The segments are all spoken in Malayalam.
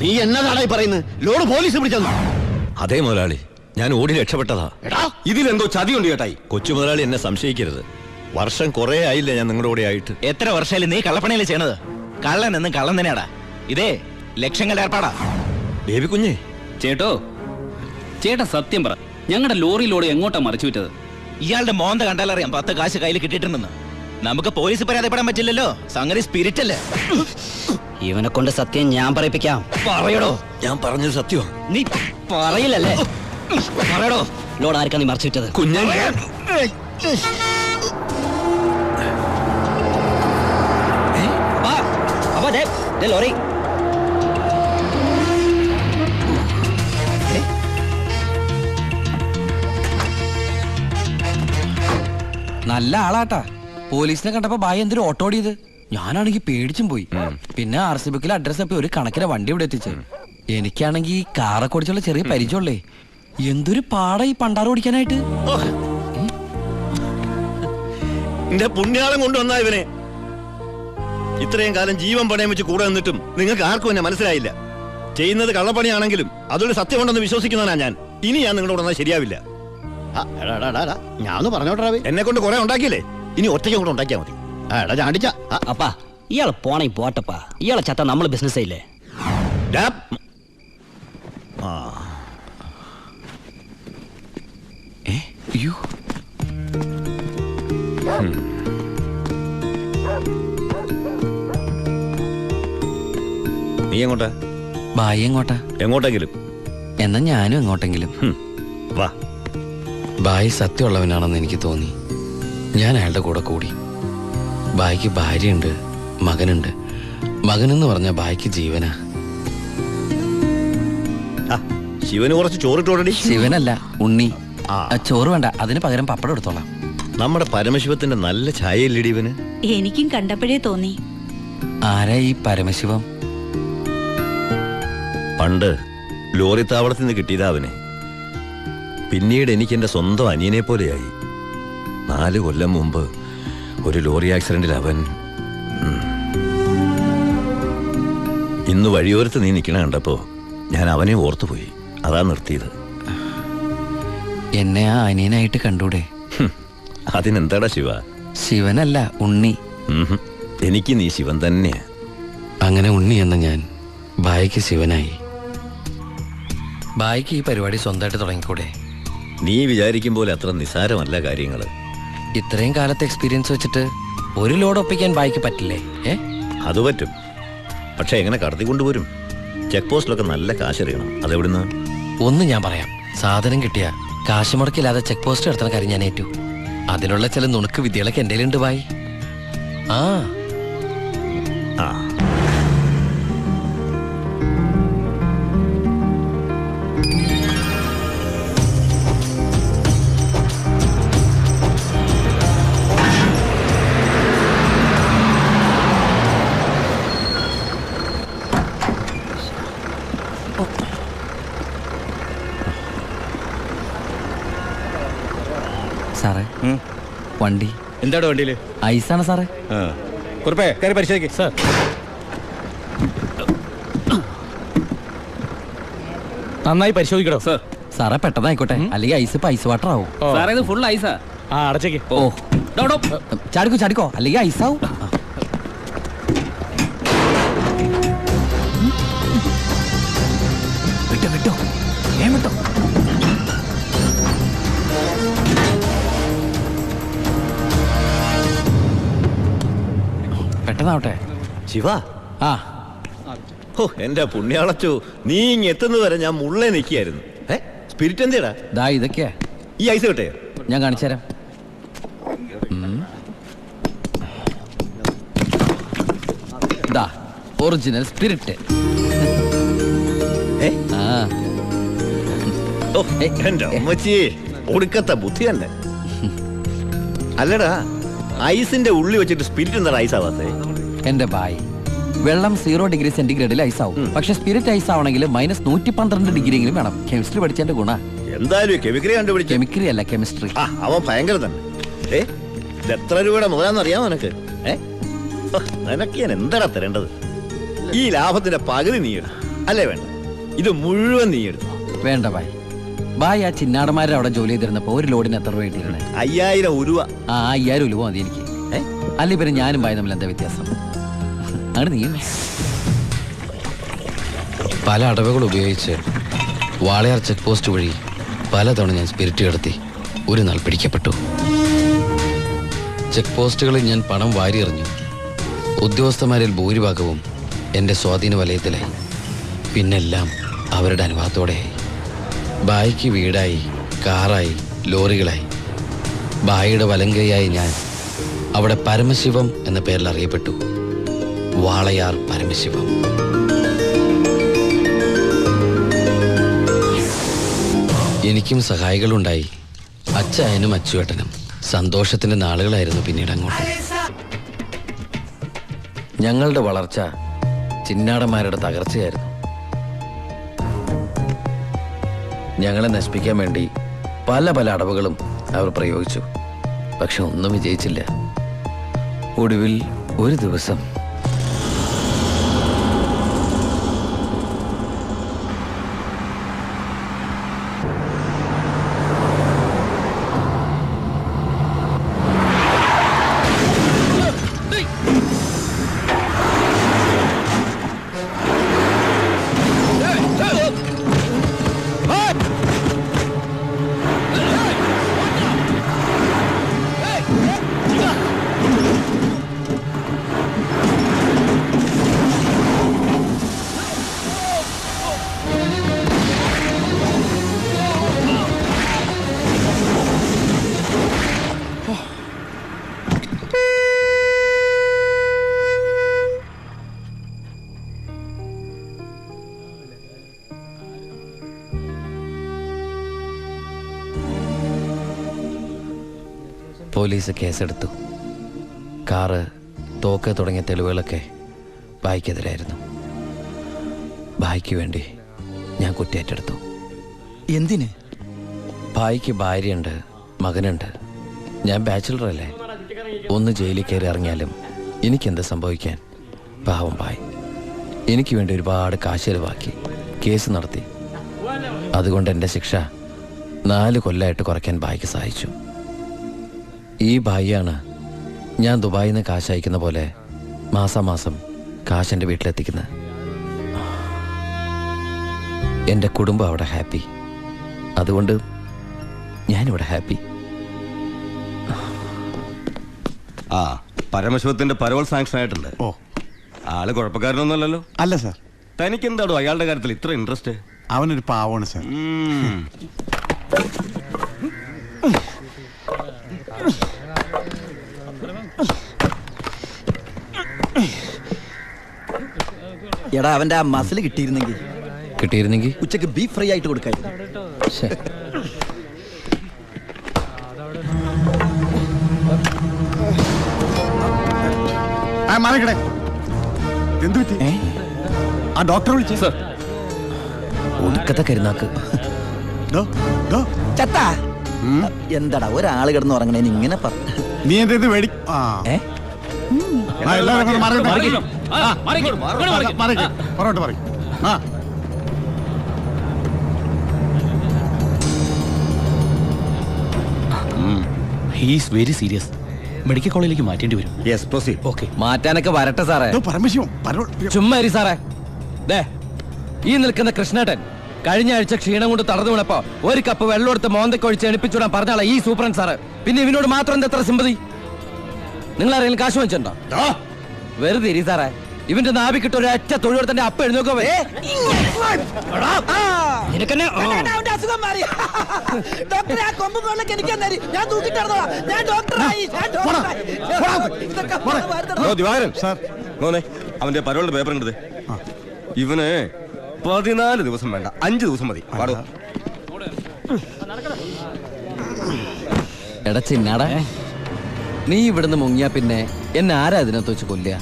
നീ എന്നതാടാ പറയുന്നത്? ലോഡ് പോലീസ് പിടിച്ചെന്നു. അതേ മുതലാളി, ഞാൻ ഓടി രക്ഷപ്പെട്ടതാ. ഇതിലെന്തോ ചതിയുണ്ട് ചേട്ടായി. കൊച്ചു മുതലാളി എന്നെ സംശയിക്കരുത്. വർഷം കുറെ ആയില്ലേ ഞാൻ നിങ്ങളുടെ കൂടെ ആയിട്ട്. എത്ര വർഷമായാലും നീ കള്ളപ്പണിയല്ലേ ചെയ്യണത്? കള്ളൻ എന്നും കള്ളൻ തന്നെയാടാ. ഇതേ ലക്ഷങ്ങളുടെ ഏർപ്പാടാ. ബേബി കുഞ്ഞേ, ചേട്ടാ സത്യം പറ, ഞങ്ങളുടെ ലോറിയിലൂടെ എങ്ങോട്ടാ മറിച്ചു വിറ്റത്? ഇയാളുടെ മോന്ത കണ്ടാലറിയാം 10 കാശ് കയ്യിൽ കിട്ടിയിട്ടുണ്ടെന്ന്. നമുക്ക് പോലീസ് പരാതിപ്പെടാൻ പറ്റില്ലല്ലോ, സംഗതി സ്പിരിറ്റ് അല്ലേ. ഇവനെ കൊണ്ട് സത്യം ഞാൻ പറയിപ്പിക്കാം. പറയടോ. ഞാൻ പറഞ്ഞത് സത്യമാണ്. നീ പറയില്ലല്ലേ? പറയടോ, ലോഡ് ആർക്കാ നീ മറിച്ചു വിറ്റത്? കുഞ്ഞേ, ലോറി നല്ല ആളാട്ടാ. പോലീസിനെ കണ്ടപ്പോ ബായി എന്തൊരു ഓട്ടോ ഓടിയത്. ഞാനാണെങ്കി പേടിച്ചും പോയി. പിന്നെ RC ബുക്കിലെ അഡ്രസ് അപ്പൊ ഒരു കണക്കിലെ വണ്ടി ഇവിടെ എത്തിച്ചു. എനിക്കാണെങ്കി കാറൊക്കെ ഓടിച്ചുള്ള ചെറിയ പരിചയമുള്ളേ. എന്തൊരു പാടാ ഈ പണ്ടാറ് ഓടിക്കാനായിട്ട്. എന്റെ പുണ്യാളം കൊണ്ടുവന്നാ ഇവനെ. ഇത്രയും കാലം ജീവൻ പണയം വെച്ച് കൂടെ നിന്നിട്ടും നിങ്ങൾക്ക് ആർക്കും എന്നെ മനസ്സിലായില്ല. ചെയ്യുന്നത് കള്ളപ്പണിയാണെങ്കിലും അതൊരു സത്യമുണ്ടെന്ന് വിശ്വസിക്കുന്നവനാ ഞാൻ. ഇനി ഞാൻ നിങ്ങളോട് വന്നാൽ ശരിയാവില്ല. ഞാൻ ഒന്ന് പറഞ്ഞോട്ടെ. എന്നെ കൊണ്ട് കുറെ ഉണ്ടാക്കിയില്ലേ, ഇനി ഒറ്റയ്ക്ക് കൂടെ ഉണ്ടാക്കിയാൽ മതി. ചാണ്ടിച്ച അപ്പാ, ഇയാളെ പോണേ പോട്ടപ്പാ. ഇയാളെ ചത്ത നമ്മള് ബിസിനസ് ഇല്ലേ? നീ എങ്ങോട്ടാ? ബായി എങ്ങോട്ടാ? എങ്ങോട്ടെങ്കിലും. എന്നാ ഞാനും എങ്ങോട്ടെങ്കിലും. വാ. ബായി സത്യമുള്ളവനാണെന്ന് എനിക്ക് തോന്നി. ഞാൻ അയാളുടെ കൂടെ കൂടി. ബായിക്ക് ഭാര്യയുണ്ട്, മകനുണ്ട്. മകനെന്ന് പറഞ്ഞ ബായിക്ക് ജീവനാ. ശിവന് കുറച്ച് ചോറിട്ടോടി. ശിവനല്ല, ഉണ്ണി. ചോറ് വേണ്ട, അതിന് പകരം പപ്പടം എടുത്തോളാം. നമ്മുടെ പരമശിവത്തിന്റെ നല്ല ഛായയില്ലടി ഇവന്. എനിക്കും കണ്ടപ്പോഴേ തോന്നി. ആരാ ഈ പരമശിവം? പണ്ട് ലോറി താവളത്തിൽ നിന്ന് കിട്ടിയതാ അവനെ. പിന്നീട് എനിക്ക് എന്റെ സ്വന്തം അനിയനെ പോലെയായി. 4 കൊല്ലം മുമ്പ് ഒരു ലോറി ആക്സിഡന്റിൽ അവൻ. ഇന്ന് വഴിയോരത്ത് നീ നിൽക്കണ കണ്ടപ്പോ ഞാൻ അവനെ ഓർത്തുപോയി. അതാ നിർത്തിയത്. എന്നെ ആ അനിയനായിട്ട് കണ്ടൂടെ? അതിനെന്താടാ ശിവ? ശിവനല്ല, ഉണ്ണി. എനിക്ക് നീ ശിവൻ തന്നെയാ. അങ്ങനെ ഉണ്ണി എന്ന ഞാൻ ബായിക്ക് ശിവനായി. ബായിക്ക് ഈ പരിപാടി സ്വന്തമായിട്ട് തുടങ്ങിക്കൂടെ? നീ വിചാരിക്കും പോലെ അത്ര നിസാരമല്ല കാര്യങ്ങള്. ഇത്രയും കാലത്തെ എക്സ്പീരിയൻസ് വെച്ചിട്ട് ഒരു ലോഡ് ഒപ്പിക്കാൻ ബായിക്ക് പറ്റില്ലേ? അത് പറ്റും. പക്ഷെ എങ്ങനെ കടത്തി കൊണ്ടുവരും? ചെക്ക് പോസ്റ്റിലൊക്കെ നല്ല കാശറിയണം. അതെവിടുന്ന്? ഒന്ന് ഞാൻ പറയാം. സാധനം കിട്ടിയ കാശ് മുടക്കില്ലാതെ ചെക്ക് പോസ്റ്റ് എടുത്തുന്ന കാര്യം ഞാൻ ഏറ്റു. അതിനുള്ള ചില നുണുക്ക് വിദ്യകളൊക്കെ എൻ്റെ ഉണ്ട് ബായി. ആ സാറേ, വണ്ടി എന്താടോ വണ്ടിയില്? ഐസാണ് സാറേ. കുറിപ്പേ കയറി പരിശോധിക്ക്. സാർ, നന്നായി പരിശോധിക്കണോ? സാർ സാറേ പെട്ടെന്നായിക്കോട്ടെ, അല്ലെങ്കിൽ ഐസ് ഐസ് വാട്ടർ ആവും. സാറേ ഇത് ഫുൾ ഐസാ. അടച്ചേക്ക്. ഓ ചാടിക്കോ ചാടിക്കോ, അല്ലെങ്കിൽ ഐസാവും. വിട്ടോ വിട്ടോ, വിട്ടോ. പെട്ടെന്നാവട്ടെ. ശിവ, ആ എന്റെ പുണ്യാളച്ചു, നീ ഇങ്ങ് എത്തുന്നത് വരെ ഞാൻ മുള്ളേ നിൽക്കുകയായിരുന്നു. സ്പിരിറ്റ് എന്തേടാ? ദാ ഇതൊക്കെയാ. ഈ ഐസ് കിട്ടേ? ഞാൻ കാണിച്ചു തരാം. ദാ ഒറിജിനൽ സ്പിരിറ്റ്. എന്റെ അമ്മച്ചി, ഒടുക്കത്തെ ബുദ്ധി തന്നെ. അല്ലടാ, ഐസിന്റെ ഉള്ളി വെച്ചിട്ട് സ്പിരിറ്റ് എന്താ ഐസ് ആവാത്തേ? എന്റെ ബായ്, വെള്ളം 0 ഡിഗ്രി സെന്റിഗ്രേഡിൽ ഐസ് ആവും. പക്ഷെ സ്പിരിറ്റ് ഐസ് ആവണമെങ്കിൽ -112 ഡിഗ്രിയെങ്കിലും വേണം. കെമിസ്ട്രി പഠിച്ചതിന്റെ ഗുണ. എന്തായാലും കെമിക്കറി കണ്ടുപിടിച്ചു. കെമിക്കറി അല്ല, കെമിസ്ട്രി. അവൻ ഭയങ്കര തന്നെ. ഇത് എത്ര രൂപയുടെ മുതലാന്ന് അറിയാമോ നിനക്ക്? നിനക്ക് ഞാൻ എന്താടാ തരേണ്ടത്? ഈ ലാഭത്തിന്റെ പകുതി നീ അല്ലേ വേണ്ട, ഇത് മുഴുവൻ നീ എടുത്തു. വേണ്ട ബായ്. ബായ് ആ ചിന്നാടന്മാരെ അവിടെ ജോലി ചെയ്തിരുന്നപ്പോ ഒരു ലോഡിന് എത്ര രൂപ കിട്ടിയിരുന്നത്? 5000 ഉരുവ. ആ 5000 രൂപ മതി എനിക്ക്. അല്ല പിന്നെ ഞാനും ബായ് തമ്മിൽ എന്താ വ്യത്യാസം? അങ്ങനെ നീ പല അടവുകൾ ഉപയോഗിച്ച് വാളയാർ ചെക്ക് പോസ്റ്റ് വഴി പലതവണ ഞാൻ സ്പിരിറ്റ് കടത്തി ഒരു നാൾ പിടിക്കപ്പെട്ടു. ചെക്ക് പോസ്റ്റുകളിൽ ഞാൻ പണം വാരിയെറിഞ്ഞു. ഉദ്യോഗസ്ഥന്മാരിൽ ഭൂരിഭാഗവും എൻ്റെ സ്വാധീന വലയത്തിലായി. പിന്നെല്ലാം അവരുടെ അനുഭവത്തോടെയായി. ബായിക്ക് വീടായി, കാറായി, ലോറികളായി. ബായിയുടെ വലങ്കയായി ഞാൻ അവിടെ പരമശിവം എന്ന പേരിൽ അറിയപ്പെട്ടു. വാളയാർ പരമശിവം. എനിക്കും സഹായികളുണ്ടായി. അച്ചായനും അച്ചുവേട്ടനും. സന്തോഷത്തിന്റെ നാളുകളായിരുന്നു പിന്നീട് അങ്ങോട്ട്. ഞങ്ങളുടെ വളർച്ച ചിന്നാടന്മാരുടെ തകർച്ചയായിരുന്നു. ഞങ്ങളെ നശിപ്പിക്കാൻ വേണ്ടി പല പല അടവുകളും അവർ പ്രയോഗിച്ചു. പക്ഷെ ഒന്നും വിജയിച്ചില്ല. ഒടുവിൽ ഒരു ദിവസം പോലീസ് കേസെടുത്തു. കാറ്, തോക്ക് തുടങ്ങിയ തെളിവുകളൊക്കെ ബായിക്കെതിരായിരുന്നു. ബായിക്ക് വേണ്ടി ഞാൻ കുറ്റേറ്റെടുത്തു. എന്തിന്? ബായിക്ക് ഭാര്യയുണ്ട്, മകനുണ്ട്. ഞാൻ ബാച്ചിലറല്ലേ. ഒന്ന് ജയിലിൽ കയറി ഇറങ്ങിയാലും എനിക്കെന്ത് സംഭവിക്കാൻ? പാവം ബായ് എനിക്ക് വേണ്ടി ഒരുപാട് കാശ് ചെലവാക്കി കേസ് നടത്തി. അതുകൊണ്ട് എൻ്റെ ശിക്ഷ 4 കൊല്ലമായിട്ട് കുറയ്ക്കാൻ ബായിക്ക് സഹായിച്ചു. ഈ ബായിയാണ് ഞാൻ ദുബായിൽ നിന്ന് കാശ് അയക്കുന്ന പോലെ മാസാമാസം കാശ് എൻ്റെ വീട്ടിലെത്തിക്കുന്നത്. എൻ്റെ കുടുംബം അവിടെ ഹാപ്പി. അതുകൊണ്ട് ഞാനിവിടെ ഹാപ്പി. ആ പരമശിവത്തിന്റെ പരോൾ സാങ്ഷൻ ആയിട്ടുണ്ട്. ഓ, ആള് കുഴപ്പക്കാരനൊന്നുമല്ലല്ലോ. അല്ല സാർ. തനിക്കെന്താടോ അയാളുടെ കാര്യത്തിൽ ഇത്ര ഇൻട്രസ്റ്റ്? അവനൊരു പാവമാണ് സാർ. എടാ അവന്റെ ആ മസിൽ കിട്ടിയിരുന്നെങ്കിൽ ഉച്ചക്ക് ബീഫ് ഫ്രൈ ആയിട്ട് കൊടുക്കായിരുന്നു. എന്തു പറ്റി? ആ ഡോക്ടറെ വിളിച്ചു സാർ. ഒടുക്കത്തെ കരുനാക്ക്. ചത്താ എന്താടാ ഒരാള് കിടന്ന് ഉറങ്ങണേന് ഇങ്ങനെ നീ എന്തേത് വേടി? പുറകോട്ട് പറയും. He's very serious. മെഡിക്കൽ കോളേജിലേക്ക് മാറ്റേണ്ടി വരും. Yes proceed. ഓക്കെ, മാറ്റാനൊക്കെ വരട്ടെ സാറേ. പരമശിവം ചുമ്മാ ഇരി സാറേ. ദേ ഈ നിൽക്കുന്ന കൃഷ്ണേട്ടൻ കഴിഞ്ഞ ആഴ്ച ക്ഷീണം കൊണ്ട് തളർന്നു വീണപ്പോ ഒരു കപ്പ് വെള്ളം എടുത്ത് മോന്തക്കൊഴിച്ച് എണിപ്പിച്ചുവിടാൻ പറഞ്ഞാളാ ഈ സൂപ്രണ്ട് സാറ്. പിന്നെ ഇവനോട് മാത്രം എന്താ എത്ര സിമ്പതി? നിങ്ങൾ ആരെങ്കിലും കാശ് വെച്ചിട്ടുണ്ടോ? വെറുതെ ഇരി സാറേ. ഇവന്റെ നാവിക്കിട്ട് ഒരു ഒറ്റ തൊഴിലെടുത്തന്നെ അപ്പ എഴുന്നോക്കോ. അവന്റെ പരോളിന്റെ പേപ്പർ ഉണ്ട്. ഇവന് 14 ദിവസം വേണ്ട, 5 ദിവസം മതി. പാടോ. എടാ ചിന്നാടാ, നീ ഇവിടുന്ന് മുങ്ങിയാ പിന്നെ എന്നെ ആരാ ഇതിനകത്ത് വെച്ച് കൊല്ലുക?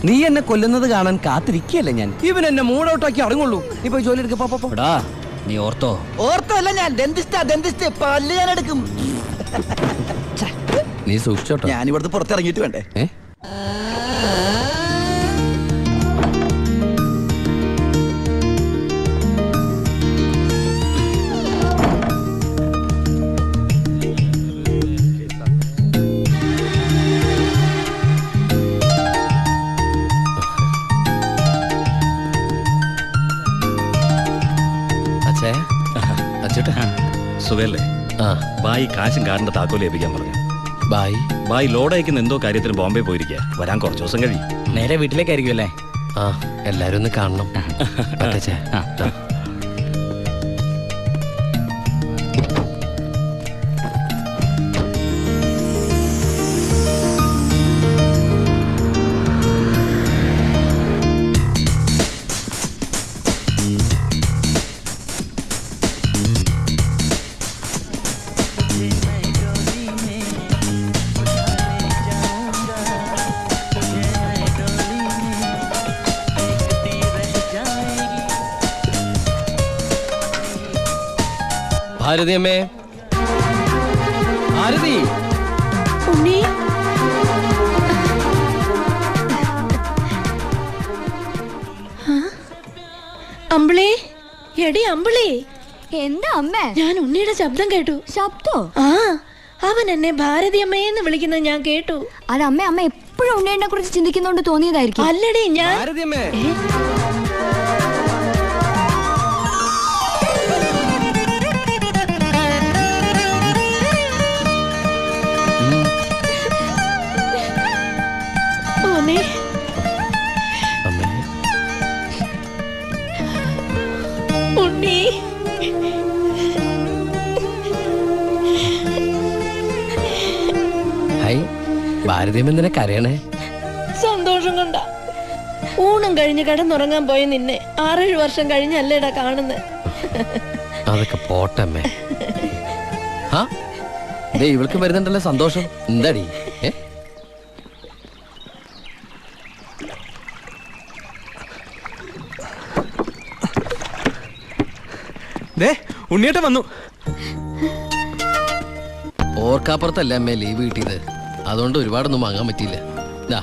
നീ എന്നെ കൊല്ലുന്നത് കാണാൻ കാത്തിരിക്കല്ലേ ഞാൻ. ഇവൻ എന്നെ മൂടൗട്ടാക്കി അടങ്ങുള്ളൂ. നീ പോയി ജോലി എടുക്കടാ. നീ ഓർത്തോ അല്ല ഞാൻ ഡെന്റിസ്റ്റ് പല്ല് ഞാൻ എടുക്കും. നീ സൂക്ഷിച്ചോട്ടോ. ഞാൻ ഇവിടുന്ന് പുറത്തിറങ്ങിയിട്ട് വേണ്ടേ? അച്ഛേ അച്ഛട്ടാ സുഖല്ലേ ആ ബായി കാശും കാറിന്റെ താക്കോൽ ഏൽപ്പിക്കാൻ പറഞ്ഞു. ബായ് ബായി ലോഡ് അയക്കുന്ന എന്തോ കാര്യത്തിന് ബോംബെ പോയിരിക്കുക. വരാൻ കുറച്ച് ദിവസം കഴിയും. നേരെ വീട്ടിലേക്കായിരിക്കും അല്ലേ? ആ എല്ലാരും ഒന്ന് കാണണം. അച്ഛേ ഭാരതി അമ്മേ, ഭാരതി. ഉണ്ണി അമ്പിളി, എടി അമ്പിളി. എന്താ അമ്മ? ഞാൻ ഉണ്ണിയുടെ ശബ്ദം കേട്ടു. ശബ്ദോ? ആ, അവൻ എന്നെ ഭാരതി അമ്മയെന്ന് വിളിക്കുന്നത് ഞാൻ കേട്ടു. അത് അമ്മ എപ്പോഴും ഉണ്ണിയെ കുറിച്ച് ചിന്തിക്കുന്നോണ്ട് തോന്നിയതായിരിക്കും. അല്ലടി ഞാൻ ഭാരതി അമ്മേ. മോനെ, അമ്മേ ഉണ്ണി. ഹായ്. ഭാരതി അമ്മ എന്തിനാ കരയണേ? സന്തോഷം കൊണ്ട. ഊണും കഴിഞ്ഞ് കിടന്നുറങ്ങാൻ പോയി നിന്നെ 6-7 വർഷം കഴിഞ്ഞല്ലേടാ കാണുന്നത്. അതൊക്കെ പോട്ടമ്മേ. ആ ദേ ഇവൾക്ക് വരുന്നുണ്ടല്ലോ സന്തോഷം. എന്താടി? ഉണ്ണിയേട്ട വന്നു. ഓർക്കാപ്പുറത്തല്ല അമ്മേ ലീവ് കിട്ടിയത്. അതുകൊണ്ട് ഒരുപാടൊന്നും വാങ്ങാൻ പറ്റിയില്ല. ദാ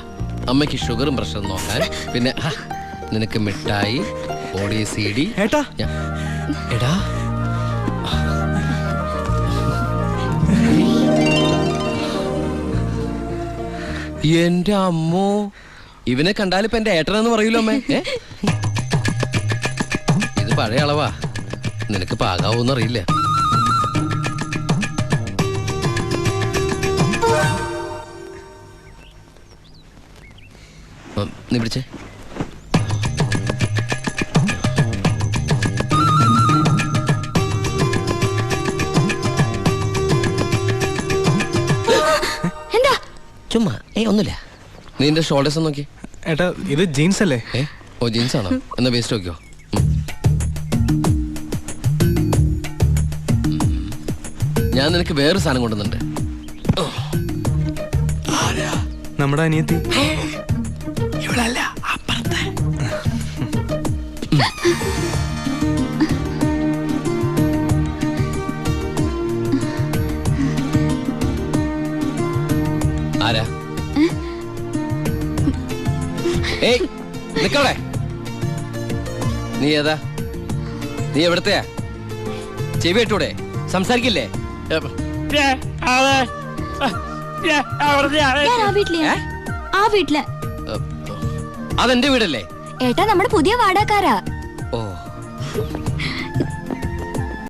അമ്മയ്ക്ക് ഷുഗറും പ്രഷറും നോക്കാൻ, പിന്നെ നിനക്ക് മിഠായി, ഓഡിയോ CD. ഏട്ടാ എടാ എന്റെ അമ്മോ, ഇവനെ കണ്ടാലിപ്പോ എന്റെ ഏട്ടനെന്ന് പറയൂലോ അമ്മേ. ഇത് പഴയ അളവാ, നിനക്ക് പാകാവൂന്ന് അറിയില്ല. നീ പിടിച്ചേ. എന്താ? ചുമ്മാ ഒന്നുമില്ല. നീ എന്റെ ഷോൾഡേഴ്സ് നോക്കി. ഏട്ടാ ഇത് ജീൻസ് അല്ലേ? ഓ ജീൻസ് ആണോ? എന്നാ വേസ്റ്റ് നോക്കിയോ. ഞാൻ നിനക്ക് വേറൊരു സാധനം കൊണ്ടുവന്നുണ്ട്. നമ്മുടെ അനിയത്തി. ഇവളല്ല, അപ്പുറത്തെ. ആരാ? ഏയ് നിക്കവിടെ. നീ ഏതാ? നീ എവിടത്തെയാ? ചെവി ഇട്ടൂടെ? സംസാരിക്കില്ലേ? ഞാൻ ആ വീട്ടിലെയാ. ആ വീട്ടില്. അതെന്റെ വീടല്ലേ? ഏട്ടാ നമ്മുടെ പുതിയ വാടകക്കാരാ. ഓ